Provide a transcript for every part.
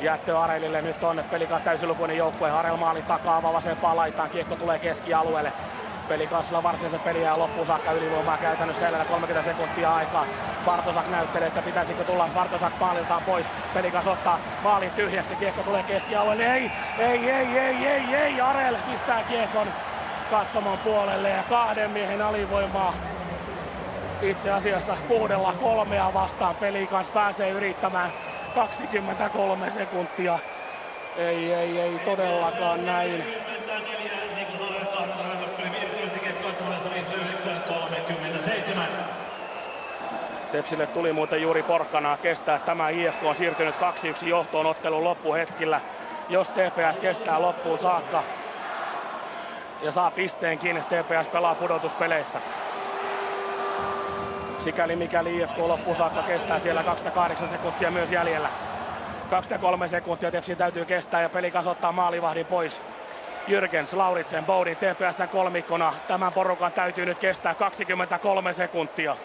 Jättö Arelille, nyt on Pelikas täysilukuinen joukkue. Arel maalin takaa vasempaan laitaan, kiekko tulee keskialueelle. Pelikansilla varsinaisen peliä ja loppuun saakka ylivoimaa käytännössä jäljellä 30 sekuntia aikaa. Bartosak näyttelee, että pitäisikö tulla Bartosak maaliltaan pois. Pelikas ottaa maalin tyhjäksi, kiekko tulee keskialueelle. Ei, Arel pistää kiekon katsomon puolelle ja 2 miehen alivoimaa. Itse asiassa 6-3 vastaan Pelikans pääsee yrittämään 23 sekuntia. Ei todellakaan näin. Tepsille tuli muuten juuri porkkanaa kestää. Tämä IFK on siirtynyt 2-1 johtoon ottelun loppuhetkillä. Jos TPS kestää loppuun saakka ja saa pisteenkin, TPS pelaa pudotuspeleissä. Sikäli mikäli IFK loppuun saakka kestää, siellä 28 sekuntia myös jäljellä. 23 sekuntia Tepsin täytyy kestää ja Pelikas ottaa maalivahdin pois. Jürgens, Lauritsen, Boudin TPS:n kolmikkona. Tämän porukan täytyy nyt kestää 23 sekuntia.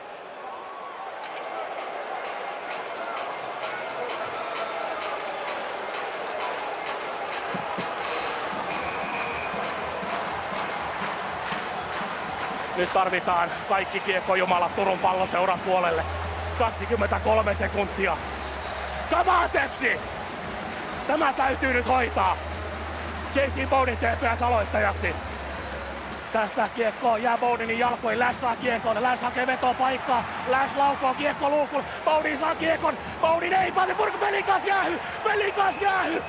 Nyt tarvitaan kaikki kiekkojumalat Turun Palloseuran puolelle. 23 sekuntia. Come on, Tepsi! Tämä täytyy nyt hoitaa. JC Boudin TPS aloittajaksi. Tästä kiekko jää Boudinin jalkoihin. Läs saa kiekon. Läs hakee vetopaikkaa. Läs laukoo kiekko luukulle. Boudin saa kiekon. Boudin ei pääse purku. Pelikas jäähy. Pelikas jäähy.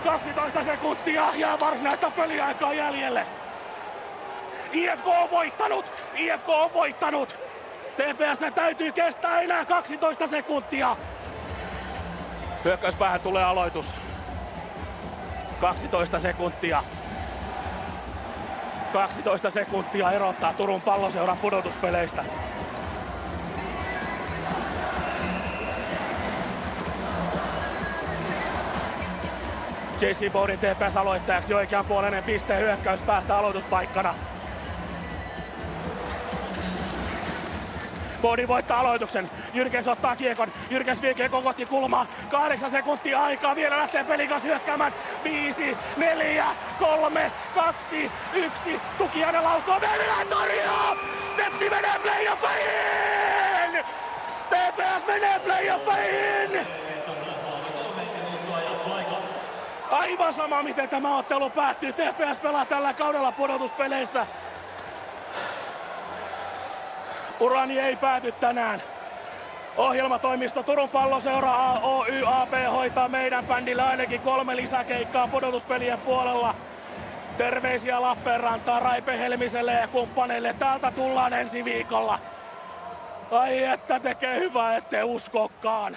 12 sekuntia ja varsinaista peliaikaa jäljelle. IFK on voittanut! IFK on voittanut! TPS täytyy kestää enää 12 sekuntia. Hyökkäyspäähän tulee aloitus. 12 sekuntia. 12 sekuntia erottaa Turun Palloseuran pudotuspeleistä. JC Boudin TPS aloittajaksi, oikeanpuoleinen piste hyökkäyspäässä aloituspaikkana. Boudin voittaa aloituksen. Jürgens ottaa kiekon. Jürgens vie kiekon kohti kulmaa. 8 sekuntia aikaa. Vielä lähtee Pelikas hyökkäämään. 5, 4, 3, 2, 1. Tukiainen laukoo. Mennään torjuu! Tepsi menee playoffeihin! TPS menee playoffeihin! Aivan sama miten tämä ottelu päättyy. TPS pelaa tällä kaudella pudotuspeleissä. Urani ei pääty tänään. Ohjelmatoimisto Turun Palloseura Oy AB hoitaa meidän bändille ainakin 3 lisäkeikkaa pudotuspelien puolella. Terveisiä Lappeenrantaan, Raipe Helmiselle ja kumppaneille. Täältä tullaan ensi viikolla. Ai että tekee hyvää, ette uskokaan.